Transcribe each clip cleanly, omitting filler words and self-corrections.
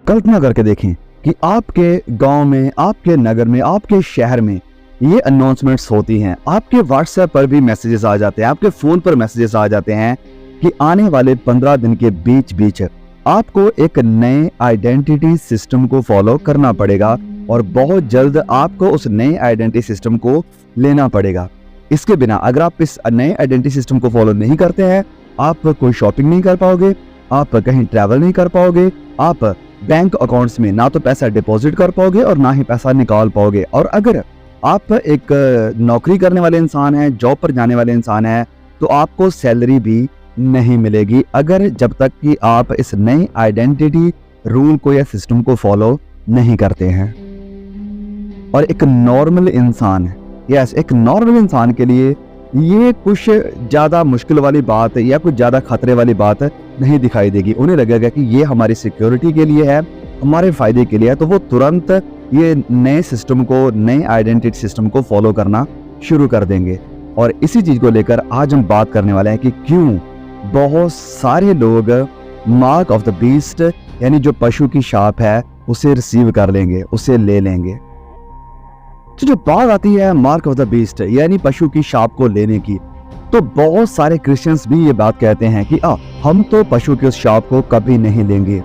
कल्पना करके देखें कि आपके गांव में, आपके नगर में, आपके शहर में ये अनाउंसमेंट्स होती हैं, आपके व्हाट्सएप पर भी मैसेजेस आ जाते हैं, आपके फ़ोन पर मैसेजेस आ जाते हैं कि आने वाले 15 दिन के बीच आपको एक नए आइडेंटिटी सिस्टम को फॉलो करना पड़ेगा और बहुत जल्द आपको उस नए आइडेंटिटी सिस्टम को लेना पड़ेगा। इसके बिना अगर आप इस नए आइडेंटिटी सिस्टम को फॉलो नहीं करते हैं, आप कोई शॉपिंग नहीं कर पाओगे, आप कहीं ट्रैवल नहीं कर पाओगे, आप बैंक अकाउंट्स में ना तो पैसा डिपॉजिट कर पाओगे और ना ही पैसा निकाल पाओगे। और अगर आप एक नौकरी करने वाले इंसान हैं, जॉब पर जाने वाले इंसान हैं, तो आपको सैलरी भी नहीं मिलेगी अगर जब तक कि आप इस नए आइडेंटिटी रूल को या सिस्टम को फॉलो नहीं करते हैं। और एक नॉर्मल इंसान, एक नॉर्मल इंसान के लिए ये कुछ ज़्यादा मुश्किल वाली बात या कुछ ज़्यादा खतरे वाली बात नहीं दिखाई देगी। उन्हें लगेगा कि ये हमारी सिक्योरिटी के लिए है, हमारे फ़ायदे के लिए है, तो वो तुरंत ये नए सिस्टम को, नए आइडेंटिटी सिस्टम को फॉलो करना शुरू कर देंगे। और इसी चीज़ को लेकर आज हम बात करने वाले हैं कि क्यों बहुत सारे लोग मार्क ऑफ द बीस्ट यानी जो पशु की छाप है उसे रिसीव कर लेंगे, उसे ले लेंगे। तो जो बात आती है मार्क ऑफ द बीस्ट यानी पशु की छाप को लेने की, तो बहुत सारे क्रिश्चियंस भी ये बात कहते हैं कि हम तो पशु की उस छाप को कभी नहीं लेंगे।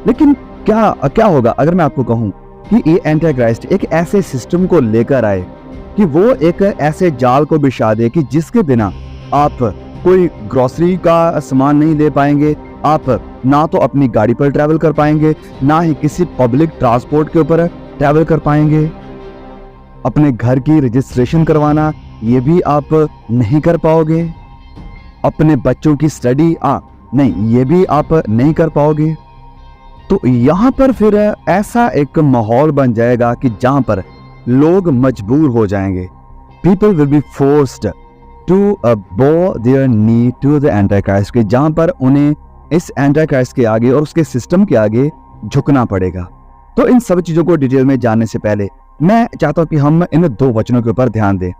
लेकिन क्या होगा अगर मैं आपको कहूं कि ये एंटी क्राइस्ट एक ऐसे सिस्टम को लेकर आए कि वो एक ऐसे जाल को बिछा दे कि जिसके बिना आप कोई ग्रोसरी का सामान नहीं ले पाएंगे, आप ना तो अपनी गाड़ी पर ट्रैवल कर पाएंगे, ना ही किसी पब्लिक ट्रांसपोर्ट के ऊपर ट्रैवल कर पाएंगे। अपने घर की रजिस्ट्रेशन करवाना ये भी आप नहीं कर पाओगे। अपने बच्चों की स्टडी नहीं, ये भी आप नहीं कर पाओगे। तो यहाँ पर फिर ऐसा एक माहौल बन जाएगा कि जहाँ पर लोग मजबूर हो जाएंगे। People will be forced to bow their knee to the Antichrist, कि जहाँ पर उन्हें इस एंटीक्राइस्ट के आगे और उसके सिस्टम के आगे झुकना पड़ेगा। तो इन सब चीज़ों को डिटेल में जानने से पहले मैं चाहता हूँ कि हम इन दो वचनों के ऊपर ध्यान दें।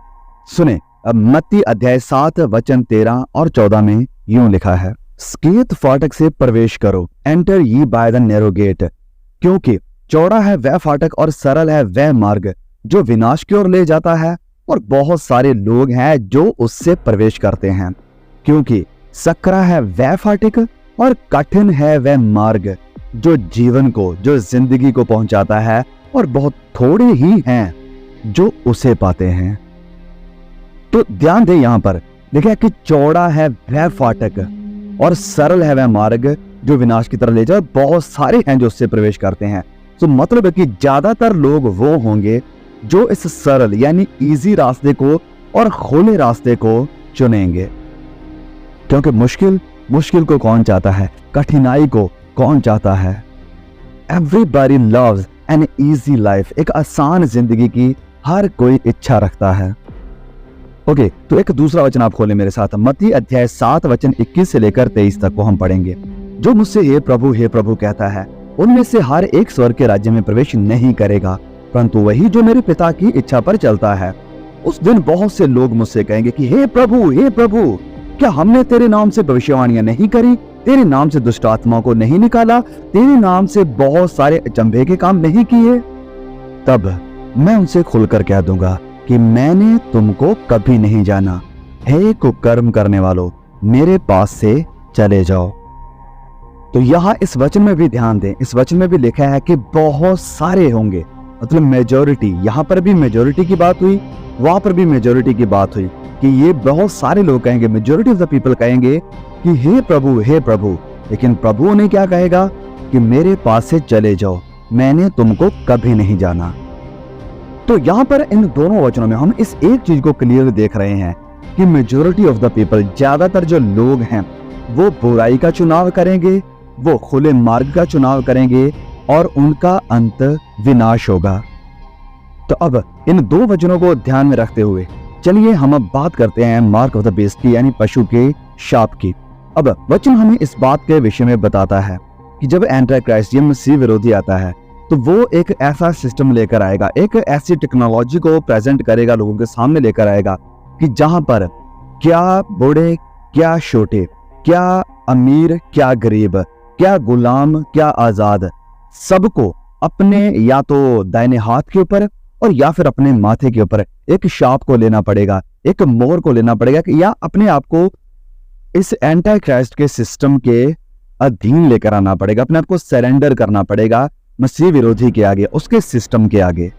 सुने, मत्ती अध्याय 7 वचन 13 और 14 में यूं लिखा है, स्केत फाटक से प्रवेश करो, एंटर ये बाय द नैरो गेट, क्योंकि चौड़ा है वह फाटक और सरल है वह मार्ग जो विनाश की ओर ले जाता है, और बहुत सारे लोग हैं जो उससे प्रवेश करते हैं। क्योंकि सकरा है वह फाटक और कठिन है वह मार्ग जो जीवन को, जो जिंदगी को पहुंचाता है, और बहुत थोड़े ही हैं जो उसे पाते हैं। तो ध्यान दें, यहां पर लिखा कि चौड़ा है वह फाटक और सरल है वह मार्ग जो विनाश की तरफ ले जाए, बहुत सारे हैं जो उससे प्रवेश करते हैं। तो मतलब है कि ज्यादातर लोग वो होंगे जो इस सरल यानी इजी रास्ते को और खुले रास्ते को चुनेंगे। क्योंकि मुश्किल को कौन चाहता है, कठिनाई को कौन चाहता है। Everybody loves an easy life, एक आसान जिंदगी की हर कोई इच्छा रखता है। ओके, तो एक दूसरा वचन आप खोलें मेरे साथ, मत्ती अध्याय 7 वचन 21 से लेकर 23 तक को हम पढ़ेंगे। जो मुझसे हे प्रभु कहता है, उनमें से हर एक स्वर्ग के राज्य में प्रवेश नहीं करेगा, परंतु वही जो मेरे पिता की इच्छा पर चलता है। उस दिन बहुत से लोग मुझसे कहेंगे कि हे प्रभु, क्या हमने तेरे नाम से भविष्यवाणियां नहीं करी, तेरे नाम से दुष्ट आत्माओं को नहीं निकाला, तेरे नाम से बहुत सारे अचंभे के काम नहीं किए? तब मैं उनसे खुलकर कह दूंगा कि मैंने तुमको कभी नहीं जाना। हे कुकर्म करने वालों, मेरे पास से चले जाओ। तो यहाँ इस वचन में भी ध्यान दें, इस वचन में भी लिखा है कि बहुत सारे होंगे, मतलब मेजॉरिटी। यहाँ पर भी मेजॉरिटी की बात हुई, वहां पर भी मेजॉरिटी की बात हुई कि ये बहुत सारे लोग कहेंगे, मेजॉरिटी ऑफ द पीपल कहेंगे कि हे प्रभु। लेकिन प्रभु उन्हें क्या कहेगा कि मेरे पास से चले जाओ, मैंने तुमको कभी नहीं जाना। तो यहाँ पर इन दोनों वचनों में हम इस एक चीज को क्लियर देख रहे हैं कि मेजॉरिटी ऑफ द पीपल, ज्यादातर जो लोग हैं, वो बुराई का चुनाव करेंगे, वो खुले मार्ग का चुनाव करेंगे और उनका अंत विनाश होगा। तो अब इन दो वचनों को ध्यान में रखते हुए चलिए हम अब बात करते हैं मार्क ऑफ द बीस्ट की, यानी पशु के शाप की। अब वचन हमें इस बात के विषय में बताता है कि जब एंटी क्राइस्ट या मसीह विरोधी आता है तो वो एक ऐसा सिस्टम लेकर आएगा, एक ऐसी टेक्नोलॉजी को प्रेजेंट करेगा, लोगों के सामने लेकर आएगा कि जहां पर क्या बूढ़े क्या छोटे, क्या अमीर क्या गरीब, क्या गुलाम क्या आजाद, सबको अपने या तो दाहिने हाथ के ऊपर और या फिर अपने माथे के ऊपर एक सांप को लेना पड़ेगा, एक मोर को लेना पड़ेगा, या अपने आप को इस एंटी क्राइस्ट के सिस्टम के अधीन लेकर आना पड़ेगा, अपने आप को सरेंडर करना पड़ेगा मसीह विरोधी के आगे, उसके सिस्टम के आगे।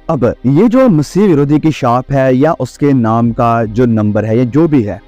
अब ये जो मसीह विरोधी की शाप है या उसके नाम का जो नंबर है या जो भी है,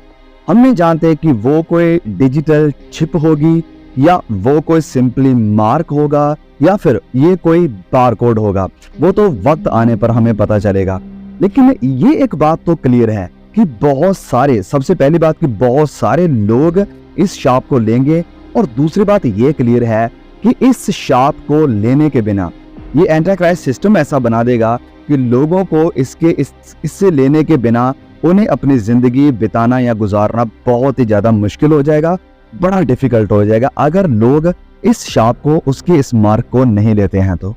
हम नहीं जानते कि वो कोई डिजिटल चिप होगी या वो कोई सिंपली मार्क होगा या फिर ये कोई बारकोड होगा। वो तो वक्त आने पर हमें पता चलेगा। लेकिन ये एक बात तो क्लियर है कि बहुत सारे, सबसे पहली बात कि बहुत सारे लोग इस शाप को लेंगे, और दूसरी बात ये क्लियर है कि इस शाप को लेने के बिना ये एंटी क्राइस्ट सिस्टम ऐसा बना देगा कि लोगों को इससे लेने के बिना उन्हें अपनी जिंदगी बिताना या गुजारना बहुत ही ज्यादा मुश्किल हो जाएगा, बड़ा डिफिकल्ट हो जाएगा अगर लोग इस शाप को, उसके इस मार्क को नहीं लेते हैं। तो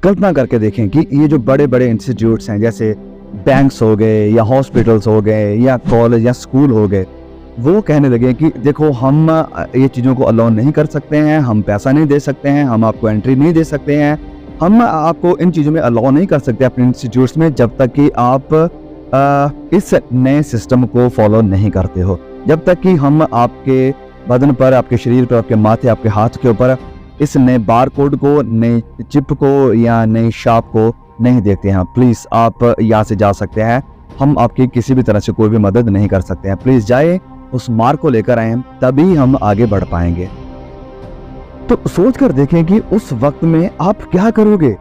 कल्पना करके देखें कि ये जो बड़े बड़े इंस्टीट्यूट्स हैं, जैसे बैंक्स हो गए या हॉस्पिटल्स हो गए या कॉलेज या स्कूल हो गए, वो कहने लगे कि देखो हम ये चीज़ों को अलाउ नहीं कर सकते हैं, हम पैसा नहीं दे सकते हैं, हम आपको एंट्री नहीं दे सकते हैं, हम आपको इन चीज़ों में अलाउ नहीं कर सकते अपने इंस्टीट्यूट्स में जब तक कि आप इस नए सिस्टम को फॉलो नहीं करते हो, जब तक कि हम आपके बदन पर, आपके शरीर पर, आपके माथे, आपके हाथ के ऊपर इस नए बार कोड को, नए चिप को या नई शाप को नहीं देखते हैं। प्लीज़ आप यहाँ से जा सकते हैं, हम आपकी किसी भी तरह से कोई भी मदद नहीं कर सकते हैं। प्लीज़ जाए, उस मार्क को लेकर आए, तभी हम आगे बढ़ पाएंगे। तो सोच कर देखें कि उस वक्त में आप क्या करोगे,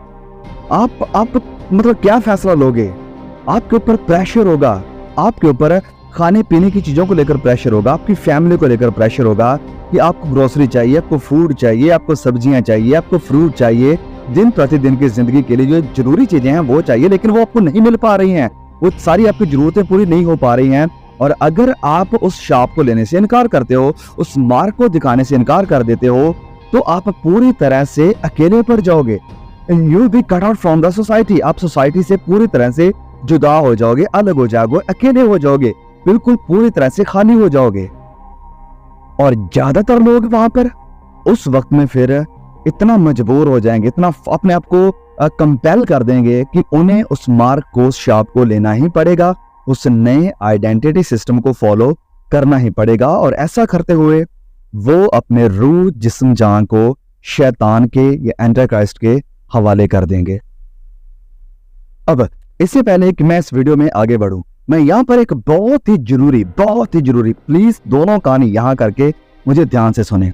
आप मतलब क्या फैसला लोगे। आपके ऊपर प्रेशर होगा, आपके ऊपर खाने पीने की चीज़ों को लेकर प्रेशर होगा, आपकी फैमिली को लेकर प्रेशर होगा कि आपको ग्रोसरी चाहिए, आपको फूड चाहिए, आपको सब्जियां चाहिए, आपको फ्रूट चाहिए, दिन प्रतिदिन की जिंदगी के लिए जो जरूरी चीजें हैं वो चाहिए, लेकिन वो आपको नहीं मिल पा रही हैं, वो सारी आपकी जरूरतें पूरी नहीं हो पा रही हैं। और अगर आप उस शाप को लेने से इनकार करते हो, उस मार्क को दिखाने से इनकार कर देते हो, तो आप पूरी तरह से अकेले पड़ जाओगे। You will be cut out from the society. आप सोसाइटी से पूरी तरह से जुदा हो जाओगे, अलग हो जाओगे, अकेले हो जाओगे, बिल्कुल पूरी तरह से खाली हो जाओगे। और ज्यादातर लोग वहां पर उस वक्त में फिर इतना मजबूर हो जाएंगे, इतना अपने आप को कंपेल कर देंगे कि उन्हें उस मार्क को, उस शाप को लेना ही पड़ेगा, उस नए आइडेंटिटी सिस्टम को फॉलो करना ही पड़ेगा। और ऐसा करते हुए वो अपने रूह, जिस्म, जान को शैतान के या एंटी क्राइस्ट के हवाले कर देंगे। अब इससे पहले कि मैं इस वीडियो में आगे बढ़ूं, मैं यहाँ पर एक बहुत ही जरूरी प्लीज दोनों कान यहाँ करके मुझे ध्यान से सुने।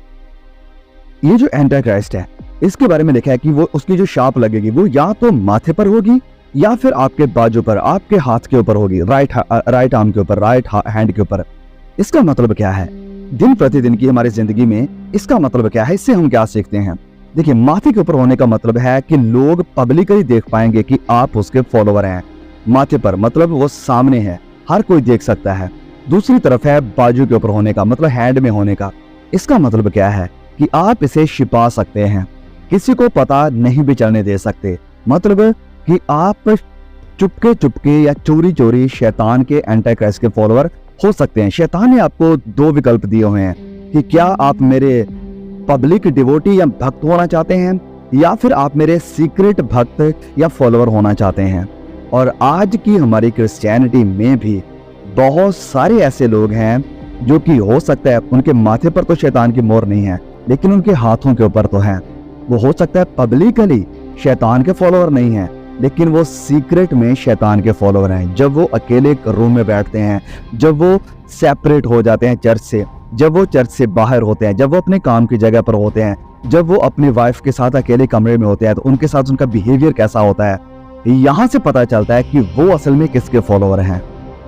ये जो एंटी क्राइस्ट है, इसके बारे में लिखा है कि वो, उसकी जो शाप लगेगी वो या तो माथे पर होगी या फिर आपके बाजू पर, आपके हाथ के ऊपर होगी, राइट आर्म के ऊपर, राइट हैंड के ऊपर। इसका मतलब क्या है दिन प्रतिदिन की हमारी जिंदगी में? इसका मतलब क्या है, इससे हम क्या सीखते हैं? देखिए, माथे के ऊपर होने का मतलब है कि लोग पब्लिकली देख पाएंगे कि आप उसके फॉलोवर हैं। माथे पर मतलब वो सामने है, हर कोई देख सकता है। दूसरी तरफ है बाजू के ऊपर होने का मतलब हैंड में होने का। इसका मतलब क्या है कि आप इसे छिपा सकते हैं, किसी को पता नहीं भी चलने दे सकते। मतलब कि आप चुपके चुपके या चोरी चोरी शैतान के एंटी क्राइस्ट के फॉलोअर हो सकते हैं। शैतान ने आपको दो विकल्प दिए हुए हैं कि क्या आप मेरे पब्लिक डिवोटी या भक्त होना चाहते हैं या फिर आप मेरे सीक्रेट भक्त या फॉलोअर होना चाहते हैं। और आज की हमारी क्रिश्चियनिटी में भी बहुत सारे ऐसे लोग हैं जो कि हो सकता है उनके माथे पर तो शैतान की मोहर नहीं है, लेकिन उनके हाथों के ऊपर तो है। वो हो सकता है पब्लिकली शैतान के फॉलोअर नहीं है, लेकिन वो सीक्रेट में शैतान के फॉलोअर हैं। जब वो अकेले एक रूम में बैठते हैं, जब वो सेपरेट हो जाते हैं चर्च से, जब वो चर्च से बाहर होते हैं, जब वो अपने काम की जगह पर होते हैं, जब वो अपनी वाइफ के साथ अकेले कमरे में होते हैं, तो उनके साथ उनका बिहेवियर कैसा होता है, यहाँ से पता चलता है कि वो असल में किसके फॉलोअर हैं।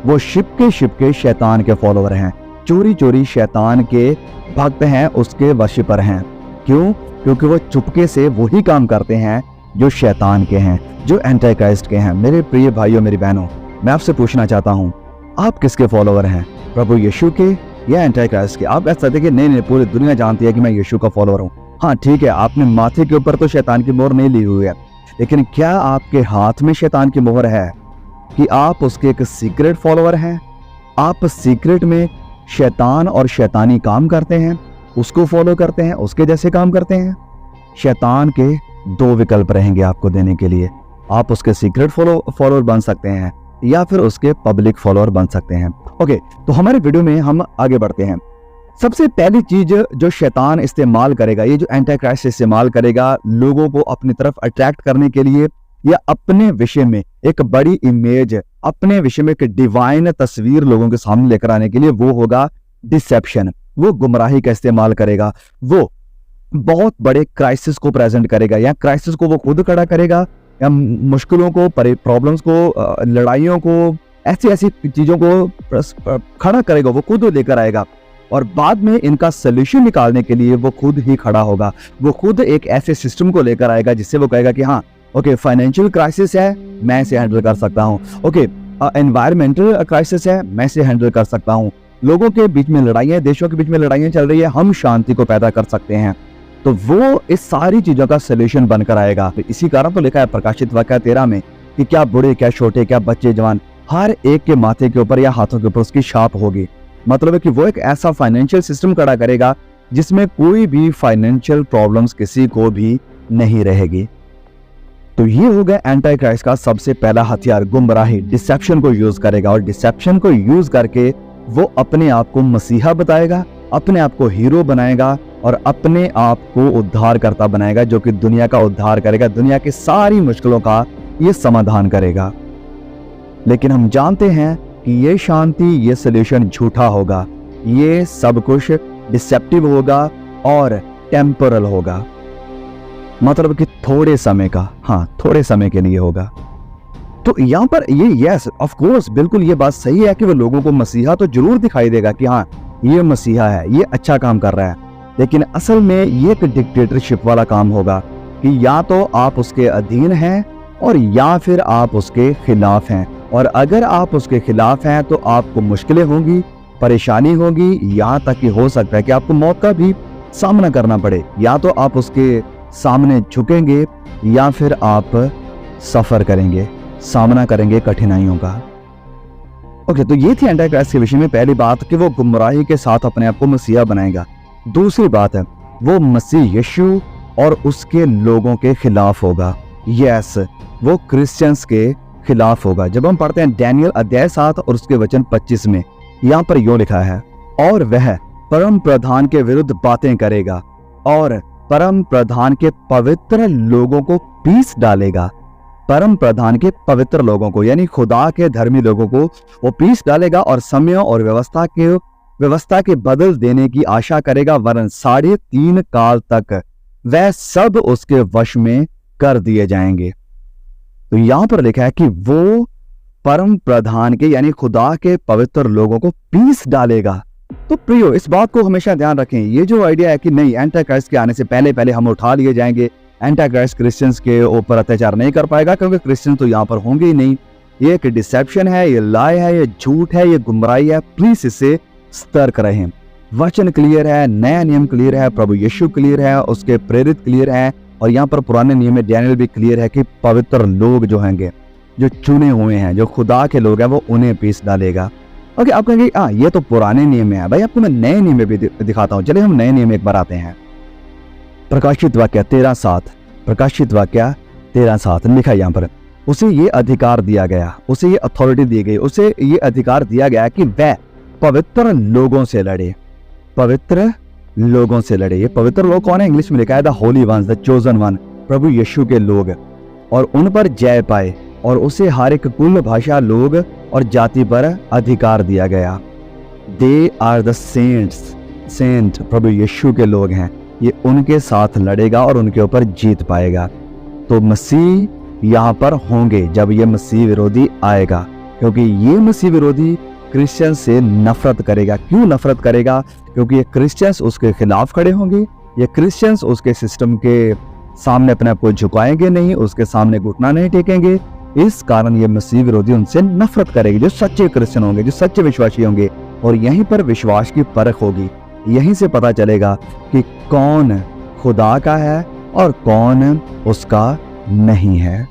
वो शिपके शैतान के फॉलोअर हैं, चोरी चोरी शैतान के भक्त हैं, उसके वशीपर हैं। क्यों? क्योंकि वो चुपके से वही काम करते हैं जो शैतान के हैं, जो एंटी क्राइस्ट के हैं। मेरे प्रिय भाइयों, मेरी बहनों, मैं आपसे पूछना चाहता हूँ, आप किसके फॉलोअर हैं? प्रभु यीशु के या एंटी क्राइस्ट के? आप ऐसा देखिए, नहीं, पूरी दुनिया जानती है कि मैं यीशु का फॉलोअर हूँ। हाँ ठीक है, आपने माथे के ऊपर तो शैतान की मोहर नहीं ली हुई है, लेकिन क्या आपके हाथ में शैतान की मोहर है कि आप उसके एक सीक्रेट फॉलोअर हैं? आप सीक्रेट में शैतान और शैतानी काम करते हैं, उसको फॉलो करते हैं, उसके जैसे काम करते हैं। शैतान के दो विकल्प रहेंगे आपको देने के लिए। आप उसके सीक्रेट फॉलोअर बन सकते हैं या फिर उसके पब्लिक फॉलोअर बन सकते हैं। ओके, तो हमारे वीडियो में हम आगे बढ़ते हैं। सबसे पहली चीज जो शैतान इस्तेमाल करेगा, ये जो एंटी क्राइस्ट इस्तेमाल करेगा लोगों को अपनी तरफ अट्रैक्ट करने के लिए या अपने विषय में एक बड़ी इमेज, अपने विषय में एक डिवाइन तस्वीर लोगों के सामने लेकर आने के लिए, वो होगा डिसेप्शन। वो गुमराही का इस्तेमाल करेगा। वो बहुत बड़े क्राइसिस को प्रेजेंट करेगा, या क्राइसिस को वो खुद खड़ा करेगा, या मुश्किलों को, प्रॉब्लम्स को, लड़ाइयों को, ऐसी ऐसी चीजों को खड़ा करेगा, वो खुद लेकर आएगा। और बाद में इनका सोल्यूशन निकालने के लिए वो खुद ही खड़ा होगा। वो खुद एक ऐसे सिस्टम को लेकर आएगा जिससे वो कहेगा कि हाँ ओके, फाइनेंशियल क्राइसिस है, मैं इसे हैंडल कर सकता हूँ। ओके, एनवायरमेंटल क्राइसिस है, मैं इसे हैंडल कर सकता हूँ। लोगों के बीच में लड़ाइयाँ, देशों के बीच में लड़ाइयाँ चल रही है, हम शांति को पैदा कर सकते हैं। तो वो इस सारी चीजों का सोल्यूशन बनकर आएगा। इसी कारण तो लिखा है प्रकाशित वाक्य 13 में कि क्या बुढ़े, क्या छोटे, क्या बच्चे, जवान, हर एक के माथे के ऊपर या हाथों के ऊपर उसकी छाप होगी। मतलब है कि वो एक ऐसा फाइनेंशियल सिस्टम खड़ा करेगा जिसमें कोई भी फाइनेंशियल प्रॉब्लम्स किसी को भी नहीं रहेगी। तो ये हो गया एंटी क्राइस्ट का सबसे पहला हथियार, गुमराही। डिसेप्शन को यूज करेगा, और डिसेप्शन को यूज करके वो अपने आप को मसीहा बताएगा, अपने आप को हीरो बनाएगा और अपने आप को उद्धारकर्ता बनाएगा, जो कि दुनिया का उद्धार करेगा, दुनिया की सारी मुश्किलों का ये समाधान करेगा। लेकिन हम जानते हैं कि ये शांति, ये सोल्यूशन झूठा होगा, ये सब कुछ डिसेप्टिव होगा और टेम्पोरल होगा। मतलब कि थोड़े समय का, हाँ थोड़े समय के लिए होगा। तो यहाँ पर ये यस ऑफ कोर्स बिल्कुल ये बात सही है कि वो लोगों को मसीहा तो जरूर दिखाई देगा कि हाँ ये मसीहा है, ये अच्छा काम कर रहा है, लेकिन असल में ये एक डिक्टेटरशिप वाला काम होगा कि या तो आप उसके अधीन हैं और या फिर आप उसके खिलाफ हैं। और अगर आप उसके खिलाफ हैं तो आपको मुश्किलें होंगी, परेशानी होगी, यहाँ तक कि हो सकता है कि आपको मौत का भी सामना करना पड़े। या तो आप उसके सामने झुकेंगे या फिर आप सफर करेंगे, सामना करेंगे कठिनाइयों का। ओके, तो ये थी एंटी क्राइस्ट के विषय में पहली बात कि वो गुमराही के साथ अपने आप को मसीहा बनाएगा। दूसरी बात है वो मसीह यीशु और उसके लोगों के खिलाफ होगा। यस, वो क्रिश्चियंस के खिलाफ होगा। जब हम पढ़ते हैं डैनियल अध्याय 7 और उसके वचन 25 में, यहाँ पर यूं लिखा है, और वह परम प्रधान के विरुद्ध बातें करेगा और परम प्रधान के पवित्र लोगों को पीस डालेगा। परम प्रधान के पवित्र लोगों को, यानी खुदा के धर्मी लोगों को वो पीस डालेगा और समय और व्यवस्था के बदल देने की आशा करेगा, वरन 3.5 काल तक वह सब उसके वश में कर दिए जाएंगे। तो यहां पर लिखा है कि वो परम प्रधान के यानी खुदा के पवित्र लोगों को पीस डालेगा। तो प्रियो, इस बात को हमेशा ध्यान रखें। ये जो आइडिया है कि नहीं एंटी क्राइस्ट के आने से पहले हम उठा लिए जाएंगे, एंटी क्राइस्ट क्रिश्चियंस के ऊपर अत्याचार नहीं कर पाएगा क्योंकि क्रिश्चियन तो यहाँ पर होंगे ही नहीं, ये एक डिसेप्शन है, ये लाई है, ये झूठ है, ये गुमराही है। प्लीज इससे सतर्क रहें। वचन क्लियर है, नया नियम क्लियर है, प्रभु यीशु क्लियर है, उसके प्रेरित क्लियर है, और यहाँ पर पुराने नियम में डैनियल भी क्लियर है कि पवित्र लोग जो होंगे, जो चुने हुए हैं, जो खुदा के लोग हैं, वो उन्हें पीस डालेगा। ओके, आप कहेंगे ये तो पुराने नियम में है। भाई आपको मैं नए नियम में भी दिखाता हूँ। चलिए हम नए नियम में एक बार आते हैं। प्रकाशित वाक्य 13:7, प्रकाशित वाक्य 13:7 लिखा है यहाँ पर, उसे ये अधिकार दिया गया, उसे ये अथॉरिटी दी गई, उसे ये अधिकार दिया गया कि वह पवित्र लोगों से लड़े। पवित्र लोगों से लड़े। ये पवित्र लोग कौन है? इंग्लिश में लिखा है the holy ones, the chosen one, प्रभु यीशु के लोग, और उन पर जय पाए, और उसे हर एक कुल, भाषा, लोग और जाति पर अधिकार दिया गया। दे आर द सेंट, प्रभु यीशु के लोग हैं, ये उनके साथ लड़ेगा और उनके ऊपर जीत पाएगा। तो मसीह यहाँ पर होंगे जब ये मसीह विरोधी आएगा, क्योंकि ये मसीह विरोधी क्रिश्चियन से नफरत करेगा। क्यों नफरत करेगा? क्योंकि ये क्रिश्चियंस उसके खिलाफ खड़े होंगे, ये क्रिश्चियंस उसके सिस्टम के सामने अपने आप को झुकाएंगे नहीं, उसके सामने घुटना नहीं टेकेंगे। इस कारण ये मसीह विरोधी उनसे नफरत करेगी, जो सच्चे क्रिश्चियन होंगे, जो सच्चे विश्वासी होंगे। और यहीं पर विश्वास की परख होगी, यहीं से पता चलेगा कि कौन खुदा का है और कौन उसका नहीं है।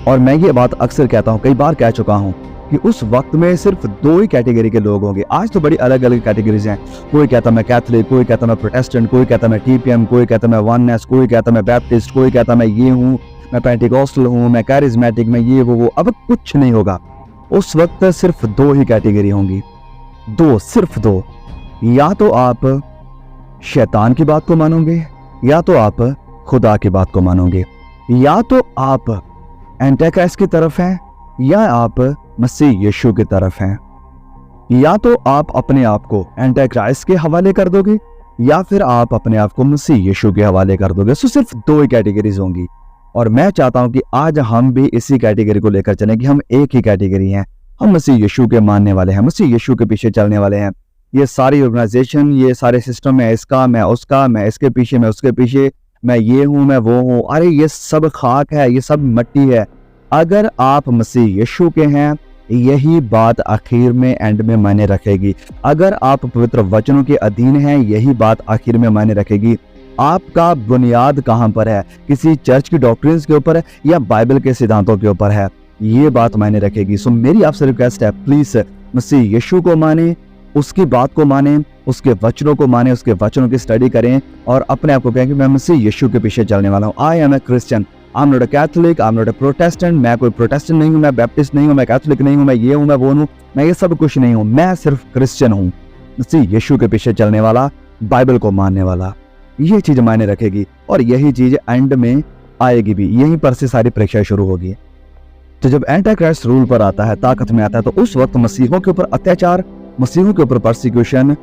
और मैं ये बात अक्सर कहता हूँ, कई बार कह चुका हूँ, कि उस वक्त में सिर्फ 2 ही कैटेगरी के लोग होंगे। आज तो बड़ी अलग अलग कैटेगरीज हैं। कोई कहता मैं कैथलिक, कोई कहता मैं प्रोटेस्टेंट, कोई कहता मैं टीपीएम, कोई कहता मैं वननेस, कोई कहता मैं बैप्टिस्ट, कोई कहता मैं ये हूँ, मैं पेंटिकॉस्टल हूँ, मैं कैरिज्मेटिक, मैं ये वो। अब कुछ नहीं होगा। उस वक्त सिर्फ 2 ही कैटेगरी होंगी, 2, सिर्फ 2। या तो आप शैतान की बात को मानोगे, या तो आप खुदा की बात को मानोगे। या तो आप एंटीक्राइस्ट की तरफ हैं, या आप मसीह यीशु की तरफ हैं। या तो आप अपने आप को एंटीक्राइस्ट के हवाले कर दोगे, या फिर आप अपने आप को मसीह यीशु के हवाले कर दोगे। सो सिर्फ 2 ही कैटेगरीज होंगी। और मैं चाहता हूं कि आज हम भी इसी कैटेगरी को लेकर चलें कि हम एक ही कैटेगरी हैं। हम मसीह यीशु के मानने वाले हैं, मसीह यीशु के पीछे चलने वाले हैं। ये सारी ऑर्गेनाइजेशन, ये सारे सिस्टम, मैं इसका, मैं उसका, मैं इसके पीछे, मैं उसके पीछे, मैं ये हूं, मैं वो हूं, अरे ये सब खाक है, ये सब मिट्टी है। अगर आप मसीह यीशु के हैं, यही बात आखिर में, एंड में मायने रखेगी। अगर आप पवित्र वचनों के अधीन हैं, यही बात आखिर में मायने रखेगी। आपका बुनियाद कहां पर है? किसी चर्च की डॉक्ट्रिन्स के ऊपर है या बाइबल के सिद्धांतों के ऊपर है? ये बात मायने रखेगी। सो मेरी आपसे रिक्वेस्ट है, प्लीज मसीह यीशु को माने, उसकी बात को माने, उसके वचनों को माने, उसके वचनों की स्टडी करें और अपने आप को कहें कि मैं मसीह यीशु के पीछे चलने वाला हूँ। I am a Christian, I am not a Catholic, I am not a Protestant. मैं कोई प्रोटेस्टेंट नहीं हूँ, मैं बैप्टिस्ट नहीं हूँ, मैं कैथलिक नहीं हूँ, मैं ये हूँ, मैं वो हूँ, मैं ये सब कुछ नहीं हूँ। मैं सिर्फ क्रिश्चियन हूँ, मसीह यीशु के पीछे चलने वाला, बाइबल को मानने वाला। ये चीज मायने रखेगी और यही चीज एंड में आएगी भी। यहीं पर से सारी परीक्षाएं शुरू होगी। तो जब एंटीक्राइस्ट रूल पर आता है, ताकत में आता है, तो उस वक्त मसीहों के ऊपर अत्याचार, मसीहों के ऊपर परसिक्यूशन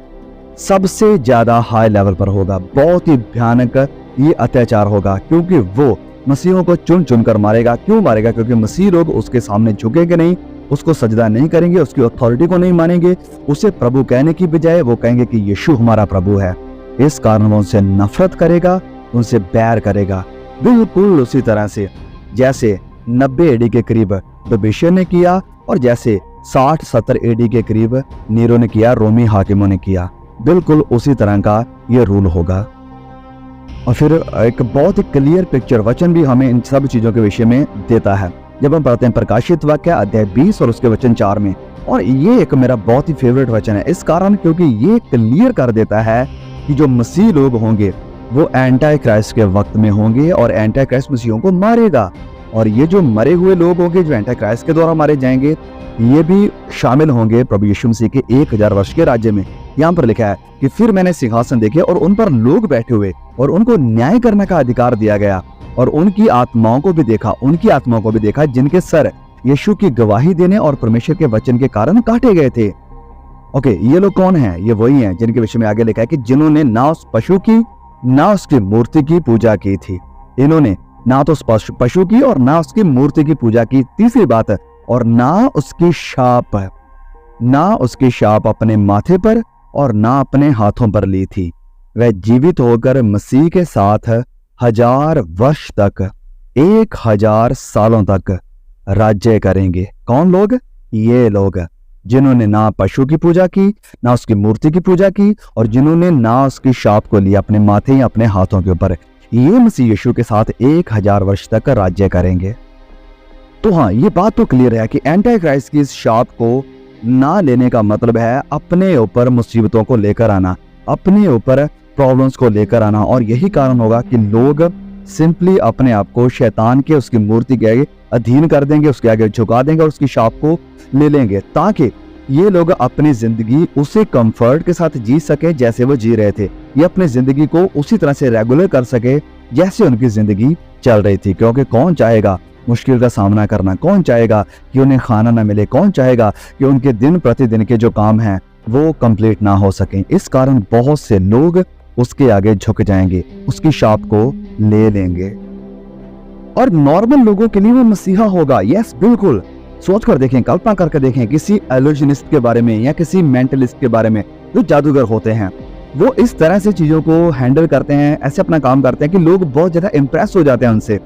सबसे ज्यादा हाई लेवल पर होगा। बहुत ही भयानक ये अत्याचार होगा, क्योंकि वो मसीहों को चुन चुन कर मारेगा। क्यों मारेगा? क्योंकि मसीह लोग उसके सामने झुकेंगे नहीं, उसको सजदा नहीं करेंगे, उसकी अथॉरिटी को नहीं मानेंगे। उसे प्रभु कहने की बजाय वो कहेंगे कि यीशु हमारा प्रभु है। इस कारण वो उनसे नफरत करेगा, उनसे बैर करेगा। बिल्कुल उसी तरह से जैसे 90 एडी के करीब डोमिशियन ने किया और जैसे 60-70 एडी के करीब नीरो ने किया, रोमी हाकिमों ने किया। बिल्कुल उसी तरह का ये रूल होगा। और फिर एक बहुत ही क्लियर पिक्चर वचन भी हमें इन सब चीजों के विषय में देता है। जब हम पढ़ते हैं प्रकाशित वाक्य अध्याय 20 और उसके वचन 4 में, और ये एक मेरा बहुत ही फेवरेट वचन है इस कारण क्योंकि ये क्लियर कर देता है कि जो मसीह लोग होंगे वो एंटी क्राइस्ट के वक्त में होंगे और एंटी क्राइस्ट मसीहों को मारेगा। और ये जो मरे हुए लोग होंगे जो एंटी क्राइस्ट के द्वारा मारे जाएंगे, ये भी शामिल होंगे प्रभु यीशु मसीह के 1000 वर्ष के राज्य में। यहाँ पर लिखा है कि फिर मैंने सिंहासन देखे और उन पर लोग बैठे हुए और उनको न्याय करने का अधिकार दिया गया, और उनकी आत्माओं को भी देखा, जिनके सर यीशु की गवाही देने और परमेश्वर के वचन के कारण काटे गए थे। ओके, ये लोग कौन हैं? ये वही हैं जिनके विषय में आगे लिखा है कि जिन्होंने ना उस पशु की ना उसकी मूर्ति की पूजा की थी। इन्होंने ना तो उस पशु की और ना उसकी मूर्ति की पूजा की। तीसरी बात, और ना उसकी शाप अपने माथे पर और ना अपने हाथों पर ली थी। वह जीवित होकर मसीह के साथ 1000 वर्ष तक, 1000 सालों तक राज्य करेंगे। कौन लोग? ये लोग जिन्होंने ना पशु की पूजा की, ना उसकी मूर्ति की पूजा की, और जिन्होंने ना उसकी शाप को लिया अपने माथे या अपने हाथों के ऊपर। ये मसीह यीशु के साथ 1000 वर्ष तक राज्य करेंगे। तो हाँ, ये बात तो क्लियर है कि एंटी क्राइस्ट की इस शाप को ना लेने का मतलब है अपने ऊपर मुसीबतों को लेकर आना, अपने ऊपर प्रॉब्लम्स को लेकर आना। और यही कारण होगा कि लोग सिंपली अपने आप को शैतान के, उसकी मूर्ति के आगे अधीन कर देंगे, उसके आगे झुका देंगे और उसकी शाप को ले लेंगे, ताकि ये लोग अपनी जिंदगी उसी कंफर्ट के साथ जी सके जैसे वो जी रहे थे। ये अपनी जिंदगी को उसी तरह से रेगुलर कर सके जैसे उनकी जिंदगी चल रही थी। क्योंकि कौन चाहेगा मुश्किल का सामना करना? कौन चाहेगा कि उन्हें खाना ना मिले? कौन चाहेगा कि उनके दिन प्रतिदिन के जो काम हैं वो कंप्लीट ना हो सके? इस कारण बहुत से लोग उसके आगे झुक जाएंगे, उसकी शाप को ले लेंगे। और नॉर्मल लोगों के लिए वो मसीहा होगा। यस, बिल्कुल। सोच कर देखें, कल्पना करके देखें किसी एल्यूजनिस्ट के बारे में या किसी मेंटलिस्ट के बारे में जो जादूगर होते हैं। वो इस तरह से चीजों को हैंडल करते हैं, ऐसे अपना काम करते हैं कि लोग बहुत ज्यादा इंप्रेस हो जाते हैं उनसे।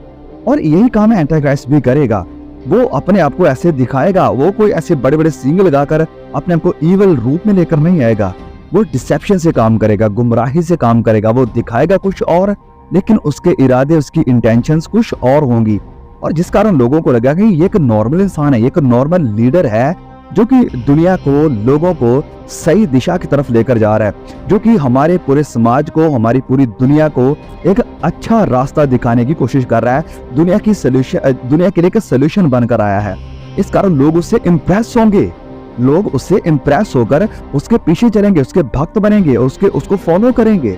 और यही काम है एंटी क्राइस्ट भी करेगा। वो अपने आप को ऐसे दिखाएगा, वो कोई ऐसे बड़े बड़े सींग लगाकर अपने आप को ईवल रूप में लेकर नहीं आएगा। वो डिसेप्शन से काम करेगा, गुमराही से काम करेगा। वो दिखाएगा कुछ और, लेकिन उसके इरादे, उसकी इंटेंशंस कुछ और होंगी। और जिस कारण लोगों को लगा कि ये एक नॉर्मल इंसान है, ये एक नॉर्मल लीडर है, जो कि दुनिया को, लोगों को सही दिशा की तरफ लेकर जा रहा है, जो कि हमारे पूरे समाज को, हमारी पूरी दुनिया को एक अच्छा रास्ता दिखाने की कोशिश कर रहा है, दुनिया के लिए एक सॉल्यूशन बनकर आया है। इस कारण लोग उससे इम्प्रेस होंगे, लोग उससे इम्प्रेस होकर उसके पीछे चलेंगे, उसके भक्त बनेंगे, उसको फॉलो करेंगे।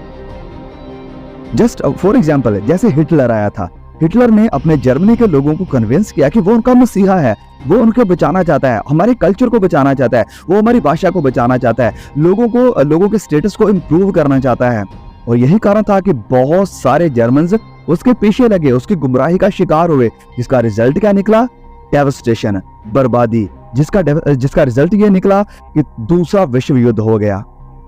जस्ट फॉर एग्जाम्पल, जैसे हिटलर आया था, हिटलर ने अपने जर्मनी के लोगों को कन्विंस किया कि वो उनका मसीहा है, वो उनको बचाना चाहता है, हमारे कल्चर को बचाना चाहता है, वो हमारी भाषा को बचाना चाहता है, लोगों के स्टेटस को इम्प्रूव करना चाहता है। और यही कारण था कि बहुत सारे जर्मन्स उसके पीछे लगे, उसकी गुमराही का शिकार हुए, जिसका रिजल्ट क्या निकला? डेवस्टेशन, बर्बादी, जिसका रिजल्ट ये निकला कि दूसरा विश्व युद्ध हो गया।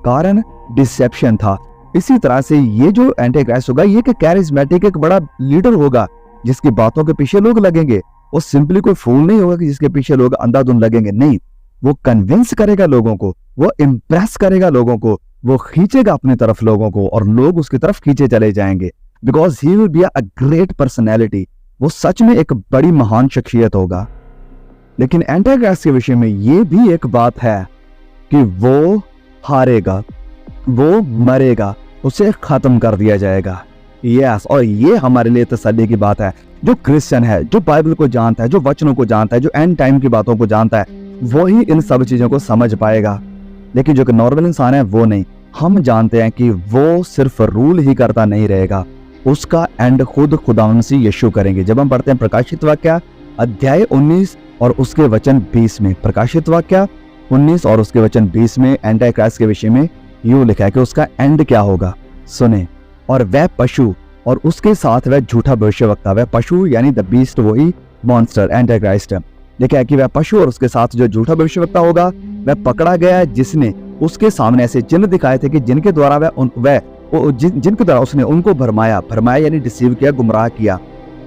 कारण डिसेप्शन था। इसी तरह से ये जो एंटी क्राइस्ट होगा, ये कैरिज्मेटिक एक बड़ा लीडर होगा, जिसकी बातों के पीछे लोग लगेंगे। वो सिंपली कोई फूल नहीं होगा कि जिसके पीछे लोग अंधाधुंध लगेंगे, नहीं, वो कन्विंस करेगा लोगों को, वो इम्प्रेस करेगा लोगों को, वो खींचेगा अपनी तरफ लोगों को, और लोग उसकी तरफ खींचे चले जाएंगे, because he will be a great personality. वो सच में एक बड़ी महान शख्सियत होगा। लेकिन एंटी क्राइस्ट के विषय में ये भी एक बात है कि वो हारेगा, वो मरेगा, उसे खत्म कर दिया जाएगा। यस, और ये हमारे लिए तसल्ली की बात है। जो क्रिश्चियन है, जो बाइबल को जानता है, जो वचनों को जानता है, जो एंड टाइम की बातों को जानता है, वो ही इन सब चीजों को समझ पाएगा। लेकिन जो कि नॉर्मल इंसान है, वो नहीं। हम जानते हैं कि वो सिर्फ रूल ही करता नहीं रहेगा, उसका एंड खुद खुदावंद से यीशु करेंगे। जब हम पढ़ते हैं प्रकाशित वाक्य अध्याय 19 और उसके वचन 20 में, प्रकाशित वाक्य 19 और उसके वचन 20 में एंटी क्राइस्ट के विषय में यूं लिखा है कि उसका एंड क्या होगा। सुने, और वह पशु और उसके साथ वह झूठा भविष्यवक्ता, वह पशु यानी द बीस्ट, वही मॉन्स्टर एंटी क्राइस्ट, लिखा है कि वह पशु और उसके साथ जो झूठा भविष्यवक्ता होगा वह पकड़ा गया, जिसने उसके सामने ऐसे चिन्ह दिखाए थे कि जिनके द्वारा जिनके द्वारा उसने उनको भरमाया यानी डिसीव किया, गुमराह किया,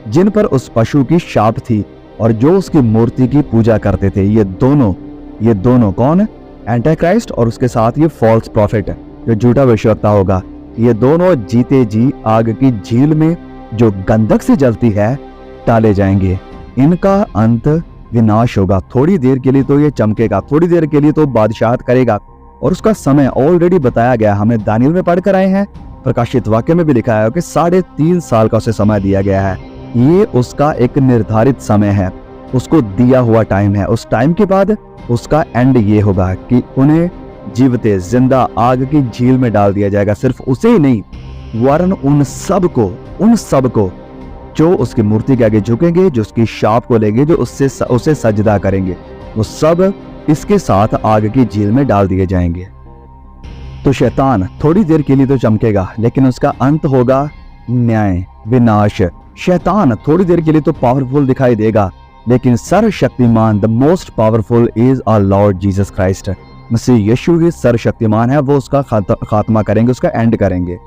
जिन पर उस पशु की शाप थी और जो उसकी मूर्ति की पूजा करते थे। ये दोनों कौन? एंटी क्राइस्ट और उसके साथ ये फॉल्स प्रॉफिट, जो झूठा भविष्यवक्ता होगा। ये दोनों जीते जी आग की झील में जो गंधक से जलती है डाले जाएंगे। इनका अंत विनाश होगा। थोड़ी देर के लिए तो ये चमकेगा, थोड़ी देर के लिए तो बादशाहत करेगा, और उसका समय ऑलरेडी बताया गया। हमें दानियल में पढ़कर आए हैं, प्रकाशित वाक्य में भी लिखा है कि 3.5 साल का उसे समय दिया गया है। ये उसका एक निर्धारित समय है, उसको दिया हुआ टाइम है। उस टाइम के बाद उसका एंड ये होगा कि उन्हें जीवते जिंदा आग की झील में डाल दिया जाएगा। सिर्फ उसे ही नहीं, वरन उन सब को जो उसकी मूर्ति के आगे झुकेंगे, जो उसकी शाप को लेंगे, जो उसे सजदा करेंगे, वो सब इसके साथ आग की झील में डाल दिए जाएंगे। तो शैतान थोड़ी देर के लिए तो चमकेगा, लेकिन उसका अंत होगा न्याय, विनाश। शैतान थोड़ी देर के लिए तो पावरफुल दिखाई देगा, लेकिन सर्वशक्तिमान, the most powerful is our Lord Jesus Christ. Masih Yeshu ही सर्वशक्तिमान है, वो उसका खात्मा करेंगे, उसका एंड करेंगे।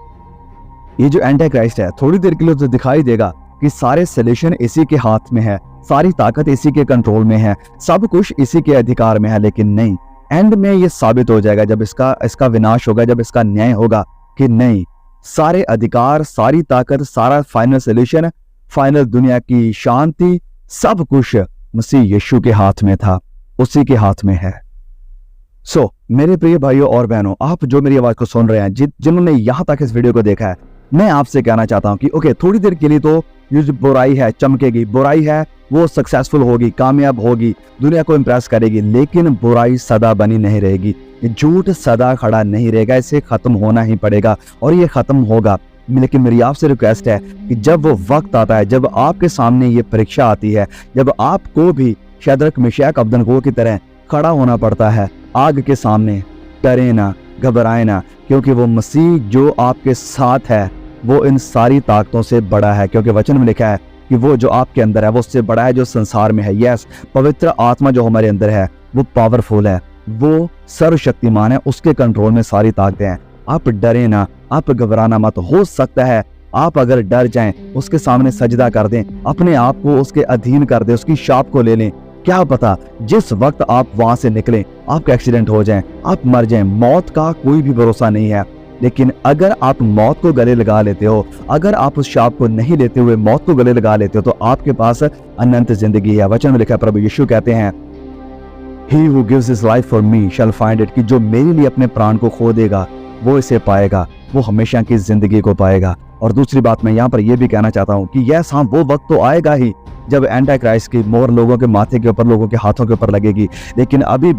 ये जो एंटी क्राइस्ट है, थोड़ी देर के लिए तो दिखाई देगा कि सारे सॉल्यूशन इसी के हाथ में है, सारी ताकत इसी के कंट्रोल में है, सब कुछ इसी के अधिकार में है। लेकिन नहीं, एंड में ये साबित हो जाएगा जब इसका विनाश होगा, जब इसका न्याय होगा कि नहीं, सारे अधिकार, सारी ताकत, सारा फाइनल सॉल्यूशन, फाइनल दुनिया की शांति, सब कुछ मसीह यीशु के हाथ में था, उसी के हाथ में है। सो मेरे प्रिय भाइयों और बहनों, आप जो मेरी आवाज को सुन रहे हैं, जिन्होंने यहां तक इस वीडियो को देखा है, मैं आपसे कहना चाहता हूं कि ओके, थोड़ी देर के लिए तो ये जो बुराई है चमकेगी, बुराई है वो सक्सेसफुल होगी, कामयाब होगी, दुनिया को इम्प्रेस करेगी, लेकिन बुराई सदा बनी नहीं रहेगी, झूठ सदा खड़ा नहीं रहेगा, इसे खत्म होना ही पड़ेगा और ये खत्म होगा। लेकिन मेरी आपसे रिक्वेस्ट है कि जब वो वक्त आता है, जब आपके सामने ये परीक्षा आती है, जब आपको भी शद्रक, मिशक, अबदनगो की तरह खड़ा होना पड़ता है आग के सामने, डरे ना, घबराए ना, क्योंकि वो मसीह जो आपके साथ है वो इन सारी ताकतों से बड़ा है। क्योंकि वचन में लिखा है कि वो जो आपके अंदर है वो उससे बड़ा है जो संसार में है। यस, पवित्र आत्मा जो हमारे अंदर है वो पावरफुल है, वो सर्वशक्तिमान है, उसके कंट्रोल में सारी ताकतें हैं। आप डरे ना, आप घबराना मत। हो सकता है आप अगर डर जाएं, उसके सामने सजदा कर दें, अपने आप को उसके अधीन कर दें, उसकी शाप को ले लें, क्या पता जिस वक्त आप वहां से निकलें आपका एक्सीडेंट हो जाए, आप मर जाएं। मौत का कोई भी भरोसा नहीं है, लेकिन अगर आप मौत को गले लगा लेते हो, अगर आप उस शाप को नहीं लेते हुए मौत को गले लगा लेते हो, तो आपके पास अनंत जिंदगी है। वचन में लिखा है, प्रभु यीशु कहते हैं he who gives his life for me shell find it, कि जो मेरे लिए अपने प्राण को खो देगा वो इसे पाएगा, वो हमेशा की जिंदगी को पाएगा। और दूसरी बात मैं यहाँ पर यह भी कहना चाहता हूँ कि यस हाँ, वो वक्त तो आएगा ही जब एंटी क्राइस्ट की मोहर लोगों के माथे के ऊपर, लोगों के हाथों के ऊपर लगेगी, लेकिन अभी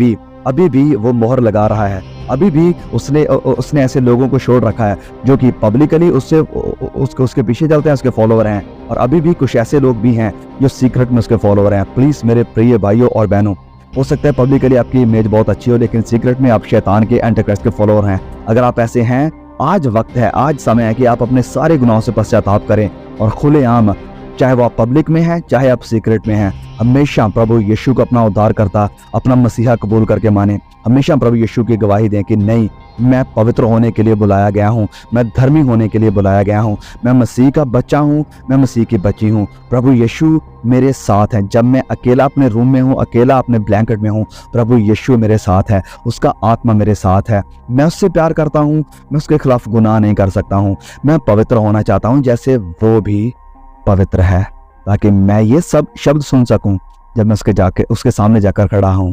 भी वो मोहर लगा रहा है। अभी भी उसने ऐसे लोगों को छोड़ रखा है जो कि पब्लिकली उसके पीछे चलते हैं, उसके फॉलोवर हैं, और अभी भी कुछ ऐसे लोग भी हैं जो सीक्रेट में उसके फॉलोवर हैं। प्लीज मेरे प्रिय भाइयों और बहनों, हो सकता है पब्लिकली आपकी इमेज बहुत अच्छी हो, लेकिन सीक्रेट में आप शैतान के, एंटी क्राइस्ट के फॉलोवर हैं। अगर आप ऐसे हैं, आज वक्त है, आज समय है कि आप अपने सारे गुनाहों से पश्चाताप करें और खुलेआम, चाहे वो आप पब्लिक में हैं, चाहे आप सीक्रेट में हैं, हमेशा प्रभु यीशु को अपना उद्धारकर्ता, अपना मसीहा कबूल करके माने। हमेशा प्रभु यीशु की गवाही दें कि नहीं, मैं पवित्र होने के लिए बुलाया गया हूँ, मैं धर्मी होने के लिए बुलाया गया हूँ, मैं मसीह का बच्चा हूँ, मैं मसीह की बच्ची हूँ। प्रभु यीशु मेरे साथ है। जब मैं अकेला अपने रूम में हूँ, अकेला अपने ब्लैंकेट में हूँ, प्रभु यीशु मेरे साथ है, उसका आत्मा मेरे साथ है। मैं उससे प्यार करता हूँ, मैं उसके खिलाफ गुनाह नहीं कर सकता हूँ। मैं पवित्र होना चाहता हूँ जैसे वो भी पवित्र है, ताकि मैं ये सब शब्द सुन सकूं जब मैं उसके सामने जाकर खड़ा हूं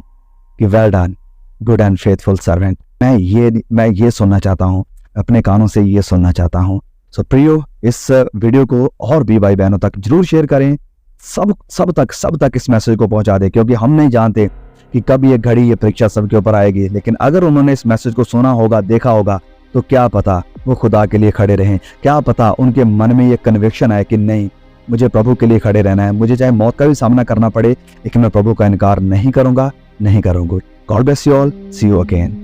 कि well done good and faithful servant. मैं ये सुनना चाहता हूं, अपने कानों से ये सुनना चाहता हूं। सो प्रियो, इस वीडियो को और भी भाई बहनों तक जरूर शेयर करें, सब तक इस मैसेज को पहुंचा दें, क्योंकि हम नहीं जानते कि कब ये घड़ी, ये परीक्षा सबके ऊपर आएगी। लेकिन अगर उन्होंने इस मैसेज को सुना होगा, देखा होगा, तो क्या पता वो खुदा के लिए खड़े रहें, क्या पता उनके मन में ये कन्विक्शन आए कि नहीं, मुझे प्रभु के लिए खड़े रहना है, मुझे चाहे मौत का भी सामना करना पड़े, लेकिन मैं प्रभु का इनकार नहीं करूंगा। God bless you all, see you again.